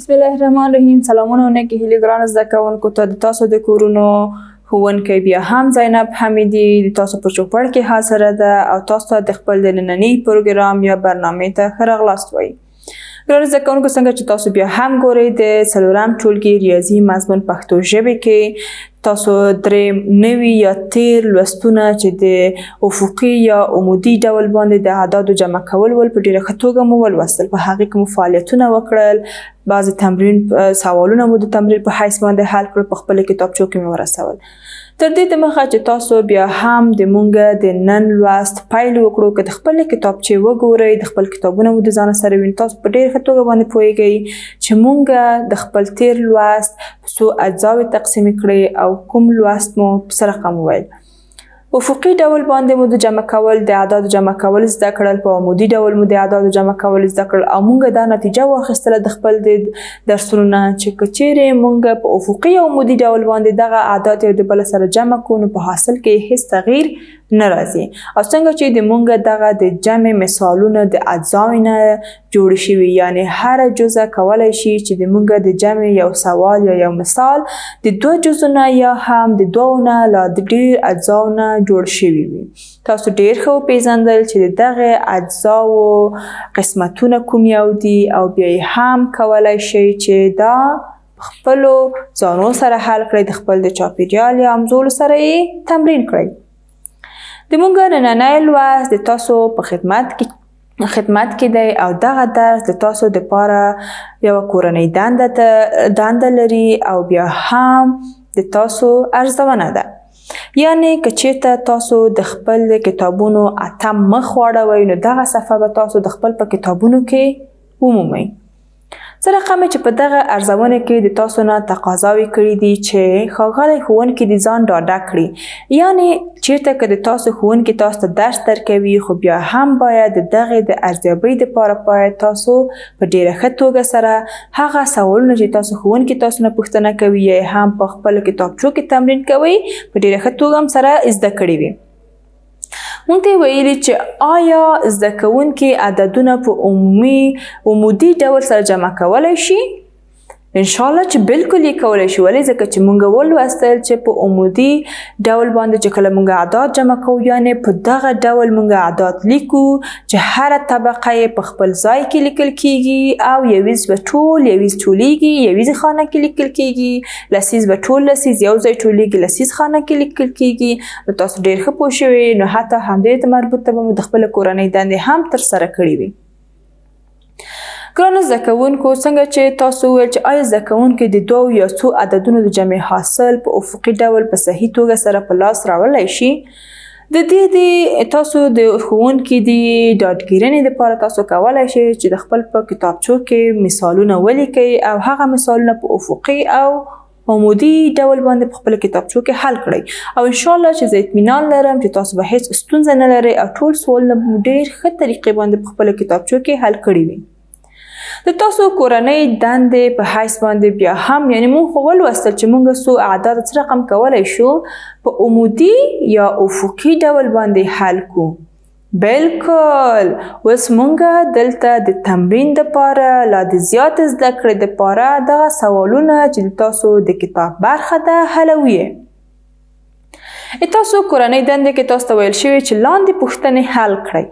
بسم الله الرحمن الرحیم. سلامونه او نیکې هیلې ګرانو زده کوونکو ته د تاسو د کورونو ښوونکی بیا هم زینب حمیدي د تاسو په چوپړ کې حاضره ده او تاسو ته د خپل د ننني پروګرام یا برنامې ته ښه راغلاست وایي. ګرانو زده کوونکو، څنګه چې تاسو بیا هم ګورئ د څلورم ټولګي ریاضي مضمون پښتو ژبې کې تاسو درې نوي یا تیر لوستونه چې د افقي یا عمودي ډول باندې د اعدادو جمع کول ول په ډېره ښه توګه مو ولوستل. په هغې کې مو فعالیتونه وکړل، بعضې تمرین سوالونه مو د تمرین په حیث باندې حل کړل، په خپله کتابچو کې مې ورسول. تر دې دمخه چې تاسو بیا هم د مونږ د نن لوست پیل وکړو، که د خپلې کتابچې وګورئ، د خپل کتابونه مو د ځانه سره وینئ، تاسو په ډېره ښه توګه باندې پوهیږئ چې مونږ د خپل تیر لوست په څو اجزاوې تقسیم کړئ او کوم لوست مو په څه رقم وویل. افقي ډول باندې مو د جمع کول د اعدادو جمع کول زده کړل، په عمودي ډول مو د اعدادو جمع کول زده کړل او مونږ دا نتیجه واخیستله د خپل د درسونو نه چې که چیرې مونږ په افقي او عمودي ډول باندې دغه اعداد یو د بل سره جمع کړو نو په حاصل کې هیڅ تغییر نه راځي. او څنګه چې د مونږ دغه د جمع مثالونه د اجزاوو نه جوړ شوي، یعنی هر جزء کولی شي چې د مونږ د جمع یو سوال یا یو مثال د دوه جزو نه یا هم د دوو نه لا د ډېر اجزاو نه جوړ شوي وي. تاسو ډېر ښه وپېژندل چې د دغې اجزاو قسمتونه کوم یو دي او بیا یې هم کولی شئ چې دا په خپلو ځانو سره حل کړئ، د خپل د چاپېریال یا همزولو سره یې تمرین کړئ. د مونږ نننی لوست د تاسو په خدمت کې دی او دغه درس د تاسو دپاره یوه کورنۍ دنده لري او بیا هم د تاسو ارزونه ده. یعنی که چیرته تاسو د خپل کتابونو اتم مخ واړوئ نو دغه صفحه به تاسو د خپل په کتابونو کې ومومئ. څه رقمې چې په دغه ارزونې کې د تاسو نه تقاضاوې کړي دي چې ښاغلی ښوونکي د ځان ډاډه کړي، یعنی چیرته که د تاسو ښوونکي تاسو ته درس درکوي خو بیا هم باید د دغې د ارزیابۍ دپاره باید تاسو په ډېره ښه توګه سره هغه سوالونه چې تاسو ښوونکي تاسو نه پوښتنه کوي یا هم په خپلو کتابچو کې تمرین کوئ په ډېره ښه توګه هم سره زده کړي وي. مونږ ته یې ویلي چې آیا زده کوونکي عددونه په عمودي ډول سره جمع کولی شي؟ انشاءالله چې بالکل یې کولی شي. ولې؟ ځکه چې مونږ ولوستل چې په عمودي ډول باندې چې کله مونږ اعداد جمع کوو، یعنې په دغه ډول مونږ اعداد لیکو چې هره طبقه یې په خپل ځای کې لیکل کیږي او یویز به ټول یویز ټولیږي، یویزې خانه کې لیکل کیږي، لسیز به ټول لسیز یو ځای ټولیږي، لسیز خانه کې لیکل کیږي. نو تاسو ډېر ښه پوه شوي، نو حتی همدې ته مربوطه به مو د خپلې کورنۍ دندې هم ترسره کړي وي. ګرانو زده کوونکو، څنګه چې تاسو وویل چې آیا زده کوونکي د دوو یا څو عددونو د جمع حاصل په افقي ډول په صحیح توګه سره په لاس راوړلی شي؟ د دې تاسو د ښوونکي د ډاډګیرنې دپاره تاسو کولی شئ چې د خپل په کتابچو کې مثالونه ولیکئ او هغه مثالونه په افقي او عمودي ډول باندې په خپل کتابچو کې حل کړئ او انشاءالله چې زه اطمینان لرم چې تاسو به هیڅ ستونزه نه لرئ او ټول سوالونه به ډېر ښه طریقې باندې په خپل کتابچو کې حل کړي وي. د تاسو کورنۍ دندې په حیث باندې بیا هم، یعنی مونږ خو ولوستل چې مونږ څو اعداد څه رقم کولی شو په عمودي یا افقي ډول باندې حل کړو. بالکل. اوس مونږ دلته د تمرین دپاره لا د زیات زده کړې دپاره دغه سوالونه چې د تاسو د کتاب برخه ده حلوي. تاسو کورنۍ دندې کې تاسو ته ویل شوي چې لاندې پوښتنې حل کړئ.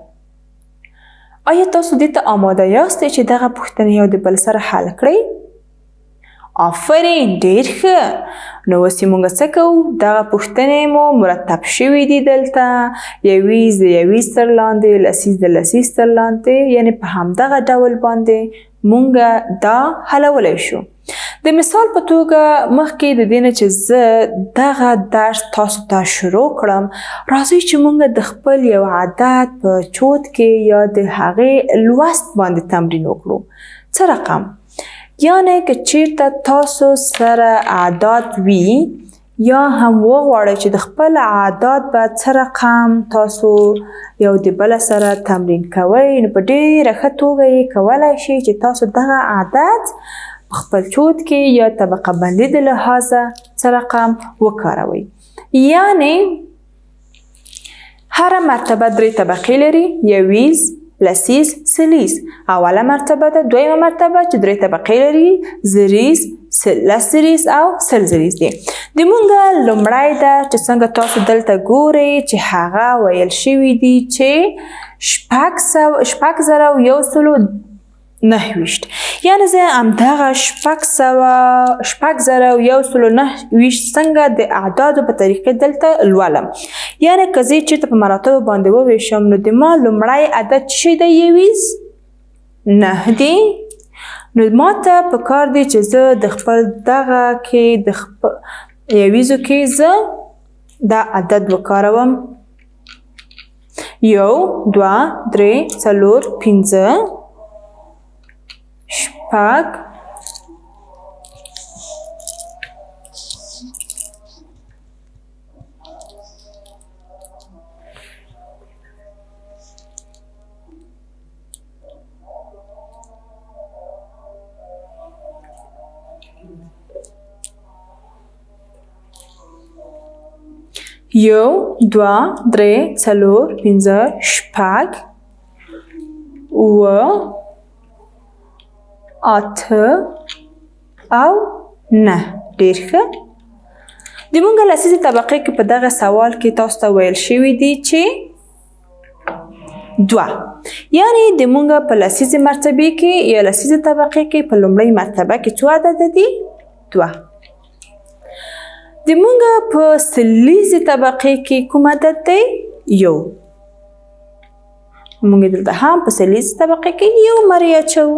آیا تاسو دې ته آماده یاستئ چې دغه پوښتنې یو د بل سره حل کړئ؟ آفرین، ډېر ښه. نو اوس یې مونږ څه کوو؟ دغه پوښتنې مو مرتب شوي دي دلته، یویز د یویز تر لاندې، لسیز د لسیز تر لاندې، یعنې په همدغه ډول باندې مونږ دا حلولی شو. د مثال په توګه مخکې د دې نه چې زه دغه درس تاسو ته شروع کړم، راځئ چې مونږ د خپل یو عدد په چوت کې یا د هغې لوست باندې تمرین وکړو. څه رقم؟ یعنی که چیرته تاسو سره اعداد وي یا هم وغواړئ چې د خپل اعداد به څه رقم تاسو یو د بله سره تمرین کوئ، نو په ډېره ښه توګه یې کولی شئ چې تاسو دغه عدد په خپل چوت کې یا طبقه بندي د لحاظه څه رقم وکاروئ. یعنی هره مرتبه درې طبقې لري، یویز، لسیز، سلیز. اوله مرتبه ده. دویمه مرتبه چې 3 طبقې لري، زریز، لسریز او سلزریز دي. د مونږه لومړی ده چې څنګه تاسو دلته ګورئ چې هغه ویل شوي دي چې 6,129 یعنې زه همدغه 6,129 څنګه د اعدادو په طریقې دلته لولم. یعنې که زه چېرته په مراتبو باندې وویشم نو د ما لومړی عدد څه دی؟ 9 دی. نو ماته پکار دی چې زه د خپل دغه کې د یویزو کې زه دا عدد وکاروم. 1 2 3 4 5 6 1 2 3 4 5 6 7 8 او 9. ډېر ښه. د مونږ لسیزې طبقې کې په دغه سوال کې تاسو ته ویل شوي دي چې 2. یعنې د مونږ په لسیزې مرتبې کې یا لسیزې طبقې کې په لومړۍ مرتبه کې څو عدده دي؟ 2. د مونږ په سلیزې طبقې کې کوم عدد دی؟ 1. مونږ دلته هم په سلیزې طبقې کې 1 مری اچوو.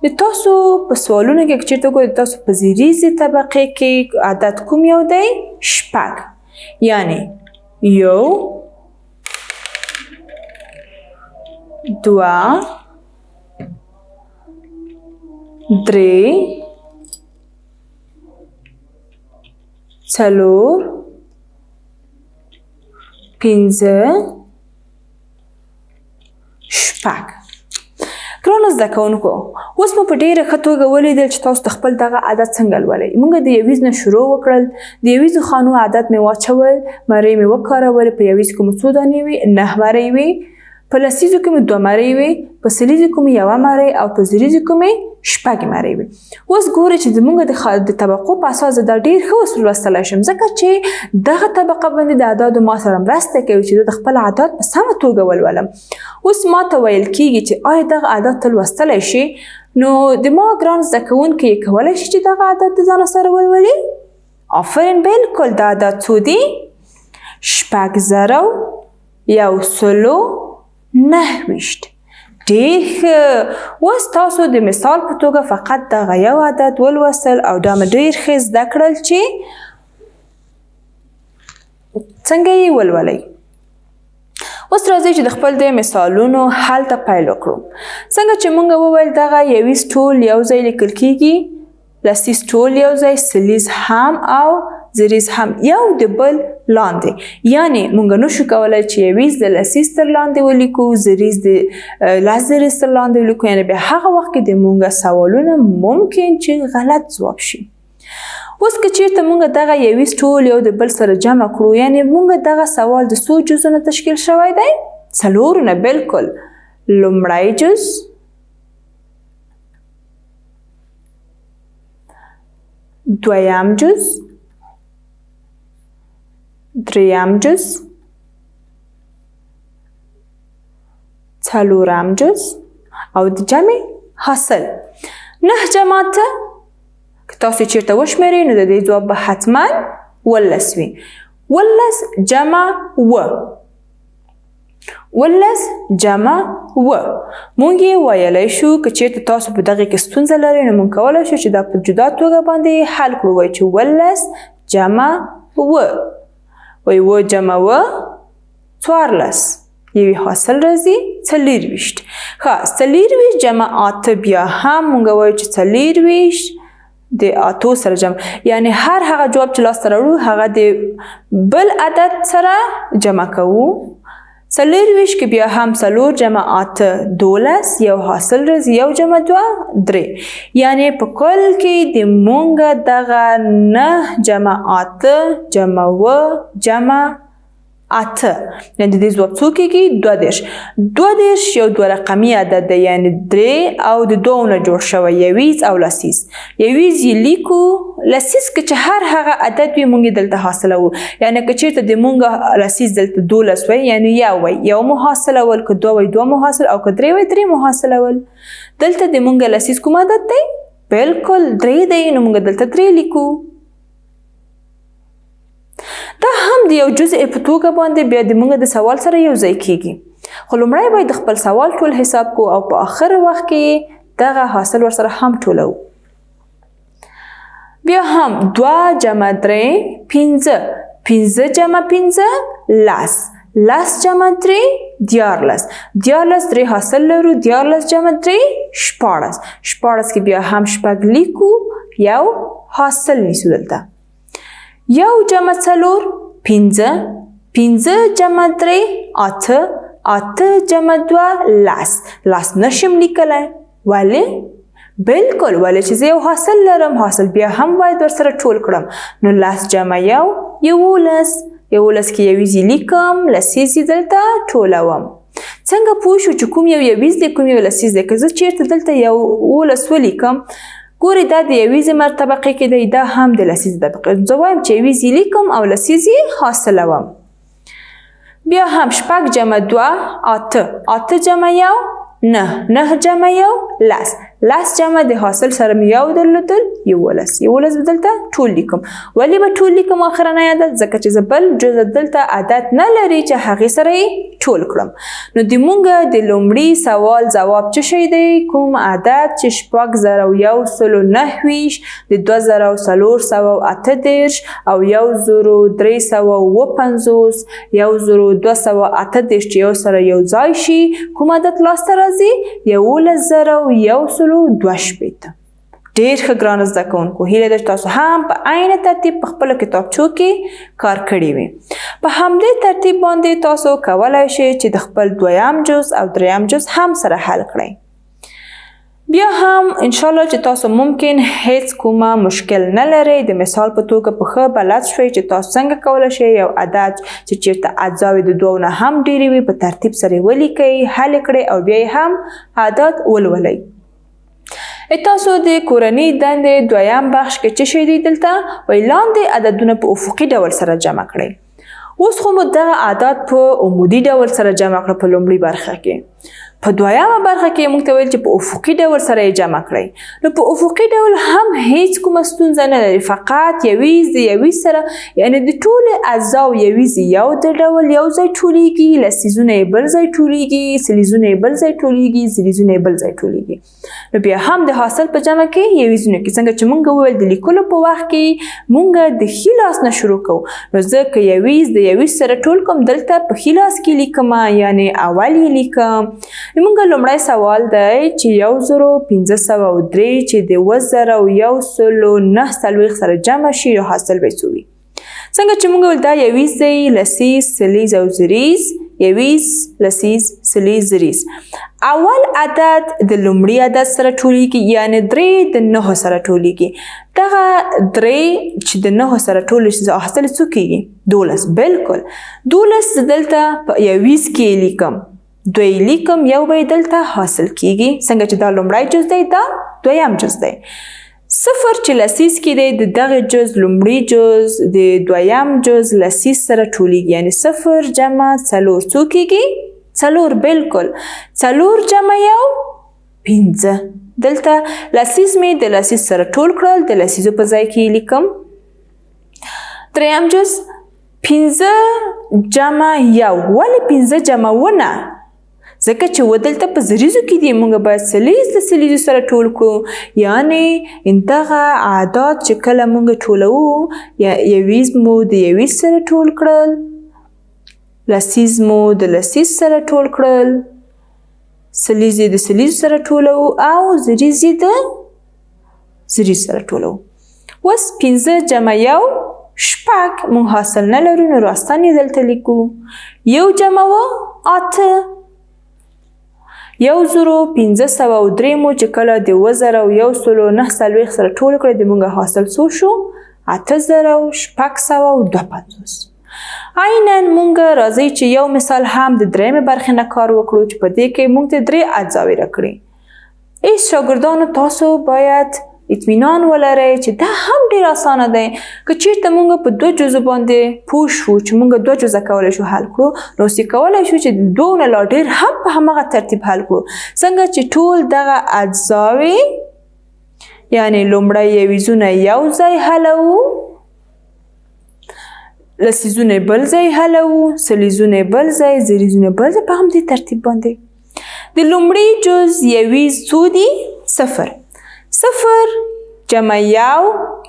د تاسو په سوالونو کې چېرته ګورئ د تاسو په زریزې طبقې کې عدد کوم یو دی؟ 6. یعنې 1 2 3 4 5 6. ګرانو زده کوونکو، اوس مو په ډېره ښه توګه ولیدل چې تاسو د خپل دغه عدد څنګه لولئ. موږ د یویز نه شروع وکړل، د یویزو خانو عدد مې واچول، مرۍ مې وکارولې. په یویز کې مو څو دانې وي؟ 9 مرۍ وي. په لسیزو کې مې 2 مرۍ وي، په سلیزو کې مې 1 مرۍ او په زریزو کې مې 6 مرۍ وي. اوس ګورئ چې زموږ د طبقو په اساس دا ډېر ښه اوس لوستلی شم، ځکه چې دغه طبقه باندې د اعدادو ما سره مرسته کوي چې زه د خپل عدد په سمه توګه ولولم. اوس ما ته ویل کېږي چې آیا دغه عدد ته لوستلی شي؟ نو د ما ګران زده کوونکي یې کولی شي چې دغه عدد د ځانه سره ولولي؟ آفرین، بالکل. دا عدد څو دی؟ 6,129. ډېر ښه. اوس تاسو د مثال په توګه فقط دغه یو عدد ولوستل او دا مې ډېر ښه زده کړل چې څنګه یې ولولئ. اوس راځئ چې د خپل د مثالونو حل ته پیل وکړو. څنګه چې موږ وویل دغه یویز ټول یو ځای لیکل کیږي، لسیز ټول یو ځای، سلیز هم او زریز هم یو د بل لاندې. یعنې موږ نشو کولی چې یویز د لسیز تر لاندې ولیکو، زریز د لسزریز تر لاندې ولیکو. یعنې بیا هغه وخت کې د موږ سوالونه ممکن چې غلط ځواب شي. اوس که چېرته موږ دغه یویز ټول یو د بل سره جمع کړو، یعنې موږ دغه سوال د څو جزو نه تشکیل شوی دی؟ 4 نه. بالکل. لومړی جز، دویم جز، دریم جز، څلورم جز او د جمع حاصل. 9 جمع ته که تاسو چېرته وشمېرئ نو د دې ځواب به حتما 11 وي. 11 جمع 11 جمع 9. مونږ یې ویلی شو که چېرته تاسو په دغې کې ستونزه لرئ نو مونږ کولی شو چې دا په جدا توګه باندې حل کړو. وایو چې 11 جمع 9. وایي 9 جمع 9 14. یوې حاصل راځي 24. ښه، 24 جمع 8 بیا هم مونږ وایو چې 24 د 8 سره جمع، یعنې هر هغه جواب چې لاسته راوړو هغه د بل عدد سره جمع کوو. 24 کې بیا هم 4 جمع 8 12، یو حاصل راځي 1 جمع 2 3. یعنې په کل کې د مونږ دغه 9 جمع 8 جمع 9 جمع 8 یعنې د دې ځواب څو کېږي 22 22 یو دوه رقمي عدد دی یعنې 3 او د 2 نه جوړ شوی یویز او لسیز یویز یې لیکو لسیز که چې هر هغه عدد وي موږ یې دلته حاصلوو یعنې که چېرته د موږ لسیز دلته 12 وی یعنې یو وی یو مو حاصلول که 2 وی 2 مو حاصل او که 3 وی 3 مو حاصلول دلته د موږ لسیز کوم عدد دی بالکل 3 دی نو موږ دلته 3 لیکو دا هم د یو جزء په توګه باندې بیا د موږ د سوال سره یو ځای کیږي خو لومړی باید خپل سوال ټول حساب کو او په آخر وخت کې دغه حاصل ورسره هم ټولو بیا هم 2 جمع 3 15 15 جمع 15 لس لس جمع 3 دیارلس دیارلس 3 حاصل لرو دیارلس جمع 3 شپاړس شپاړس کې بیا هم شپږ لیکو یو حاصل نیسو دلته یو جمع څلور 15 15 جمع 3 8 8 جمع 2 لس لس نشم لیکلی ولې بالکل ولې چې زه یو حاصل لرم حاصل بیا هم باید ورسره ټول کړم نو لس جمع یو 11 11 کې یویز یې لیکم لسیز یې دلته ټولوم څنګه پوه شو چې کوم یو یویز دی کوم یو لسیز دی که زه چیرته دلته یو 11 ولیکم ګورې دا د یویزې طبقې کې دی دا هم د لسیزې طبقې زه وایم چې یویز یې لیکم او لسیز یې حاصلوم بیا هم شپږ جمع 2 8 8 جمع یو 9 9 جمع یو لس لس جمع د حاصل سره مې یو درلودل 11 11 به دلته ټول لیکم ولې به ټول لیکم آخرنی عدد ځکه چې زه بل جزء دلته عدد نه لري چې هغې سره یې ټول کړم نو د مونږ د لومړي سوال ځواب څه شی دی کوم عدد چې 6019 د 2438 او 1350 1238 چې یو سره یو ځای شي کوم عدد لاسته راځي 11122 ډېر ښه ګرانو زده کوونکو هیله ده چې تاسو هم په عین ترتیب په خپلو کتابچو کې کار کړی وي په همدې ترتیب باندې تاسو کولی شئ چې د خپل دویم جز او دریم جز هم سره حل کړئ بیا هم انشاءالله چې تاسو ممکن هیڅ کومه مشکل نه لرئ د مثال په توګه په ښه بلد شوئ چې تاسو څنګه کولی شئ یو عدد چې چیرته اجزاوې د دوو نه هم ډېرې وي په ترتیب سره یې ولیکئ حل کړئ او بیا یې هم عدد ولولئ تاسو د کورنۍ دندې دویم بخش کې څه شی دی دلته وایي لاندې عددونه په افقي ډول سره جمع کړئ اوس خو مو دغه عدد په عمودي ډول سره جمع کړه په لومړۍ برخه کې په دویمه برخه کې موږ ته ویل چې په افقي ډول سره یې جمع کړئ نو په افقي ډول هم هیڅ کومه ستونزه نه لري فقط یویز د یویز سره یعنې د ټولو اجزاو یویز یو د ډول یو ځای ټولیږي لسیزونه یې بل ځای ټولیږي سلیزونه یې بل ځای ټولیږي زلیزونه یې بل ځای ټولیږي نو بیا هم د حاصل په جمع کې یویزونه کې څنګه چې موږ وویل د لیکلو په وخت کې موږ د ښي لاس نه شروع کوو نو زه که یویز د یویز سره ټول کوم دلته په ښي لاس کې لیکم یعنې اول یې لیکم موږ لومړی سوال دی چې 1503 چې د 2140 سره جمع شي نو حاصل به څه وي څنګه چې موږ ویل دا یویز دی لسیز سلیز او زریز یویز لسیز سلیز زریز اول عدد د لومړي عدد سره ټولیږي یعنې 3 د 9 سره ټولیږي دغه 3 چې د 9 سره ټول شي حاصل څه کیږي 12 بالکل 12 دلته په یویز کې لیکم دوی لیکم یو به دلته حاصل کیږي څنګه چې دا لومړی جز دی دا دویم جز دی صفر چې لسیز کې دی د دغه جز لومړي جز د دویم جز لسیز سره ټولیږي یعنې صفر جمع څلور څو کیږي څلور بالکل څلور جمع یو 15 دلته لسیز مې د لسیز سره ټول کړل د لسیزو په ځای کې لیکم دریم جز 15 جمع یو ولې 15 جمع ونه ځکه چې و دلته په زریزو کې دی موږ باید سلیز د سلیزو سره ټول کړو یعنې دغه اعداد چې کله موږ ټولوو یویز مو د یویز سره ټول کړل لسیز مو د لسیز سره ټول کړل سلیز یې د سلیزو سره ټولوو او زریز یې د زریز سره ټولوو اوس 15 جمع یو شپږ موږ حاصل نه لرو نو راستان یې دلته لیکو یو جمع و 8 1503 مو چې کله د 2140 سره ټول کړئ د موږ حاصل څو شو 8652 عیناً مونږ راځئ چې یو مثال هم د درېیمې برخې نه کار وکړو چې په دې کې مونږ ته 3 اجزاوې راکړي. ایس شاګردانو تاسو باید اطمینان ولرئ چې دا هم ډېر اسانه دی. که چیرته مونږ په 2 جزو باندې پوه شو چې مونږ 2 جزه کولی شو حل کړو، نو اوس کولی شو چې د 2 نه لا ډېر هم په همغه ترتیب حل کړو. څنګه چې ټول دغه اجزاوې یعنې لومړی یویزونه یو ځای حلوو، لسیزونه بل ځای حلوو، سلیزونه بل ځای، زریزونه بل ځای، په همدې ترتیب باندې. د لومړي جز یویز څو دي؟ 0. 0 جمع 1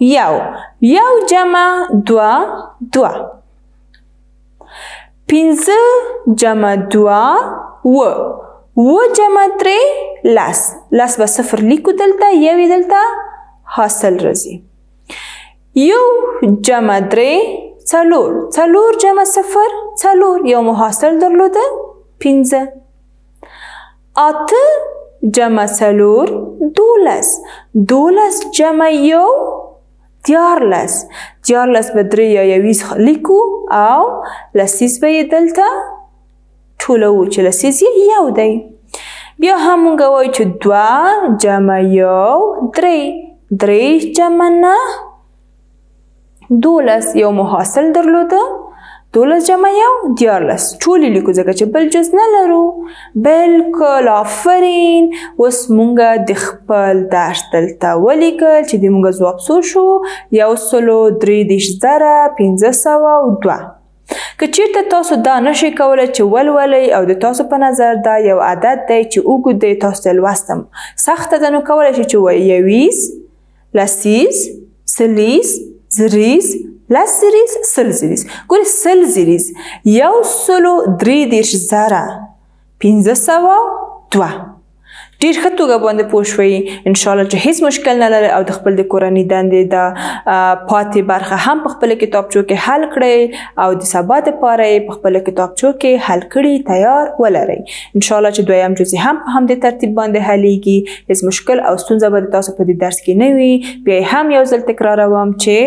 1 1 جمع 2 2 5 جمع 2 و جمع 3 10 10 به 0 لیکو دلته، یو دلته حاصل راځي. 1 جمع 3 4 4 جمع 0 4 یو مو حاصل درلوده 5. 8 جمع 4 12 12 جمع 1 14 14 به 3 یا یویز لیکو او لسیز به یې دلته ټولوو چې لسیز یې یو دی. بیا هم مونږ وایو چې 2 جمع 1 3 3 جمع 9 12 یو مو حاصل درلوده 12 جمع 1 14 ټولې لیکو ځکه چې بل جز نه لرو. بالکل آفرین. اوس مونږ د خپل درس دلته ولیکل چې د مونږ ځواب څو شو؟ 133,502. که چیرته تاسو دا نشئ کولی چې ولولئ او د تاسو په نظر دا یو عدد دی چې اوږد دی، تاسو ته لوستم سخته ده، نو کولی شئ چې یویز، لسیز، سلیز، زریز، لس زریز، سل زریز. ګورئ سل زریز 133,502. ډېر ښه توګه باندې پوه شوئ. انشاءالله چې هیڅ مشکل نه لرئ او د خپل د کورنۍ دندې د پاتې برخه هم په خپله کتابچو کې حل کړئ او د سبا دپاره یې په خپله کتابچو کې حل کړي تیار ولرئ. انشاءالله چې 2یم جز هم په همدې ترتیب باندې حلیږي. هیڅ مشکل او ستونزه به د تاسو په دې درس کې نه وي. بیا یې هم یو ځل تکراروم چې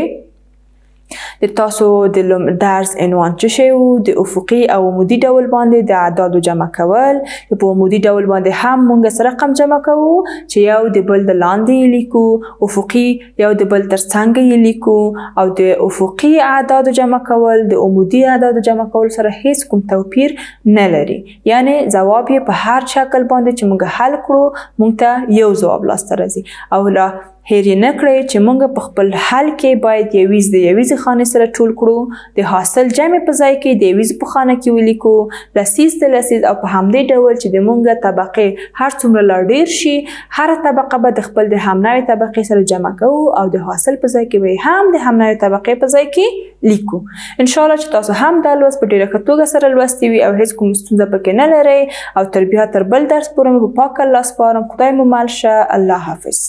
د تاسو د درس عنوان څه شی و؟ د افقي او عمودي ډول باندې د اعدادو جمع کول. په عمودي ډول باندې هم مونږ سره رقم جمع کوو چې یو د بل د لاندې یې لیکو، افقي یو د بل تر څنګ یې لیکو، او د افقي اعدادو جمع کول د عمودي اعدادو جمع کول سره هیڅ کوم توپیر نه لري. یعنی ځواب یې په هر شکل باندې چې مونږ حل کړو مونږ ته یو ځواب لاسته راځي. او لا هیر یې نه کړئ چې مونږ په خپل حل کې باید یویز د یویزې خانې سره ټول کړو، د حاصل جمع په ځای کې د یویزو په خانه کې ولیکو، لسیز د لسیز، او په همدې ډول چې د مونږ طبقې هر څومره لا ډېر شي هره طبقه به د خپل د همنوې طبقې سره جمع کوو او د حاصل په ځای کې به هم د همنوې طبقې په ځای کې لیکو. انشاءالله چې تاسو هم دا لوست په ډېره ښه توګه سره لوستی وي او هیڅ کوم ستونزه پکې نه لرئ. او تر بیا تر بل درس پورې مو په پاک الله سپارم. خدای مو مل شه. الله حافظ.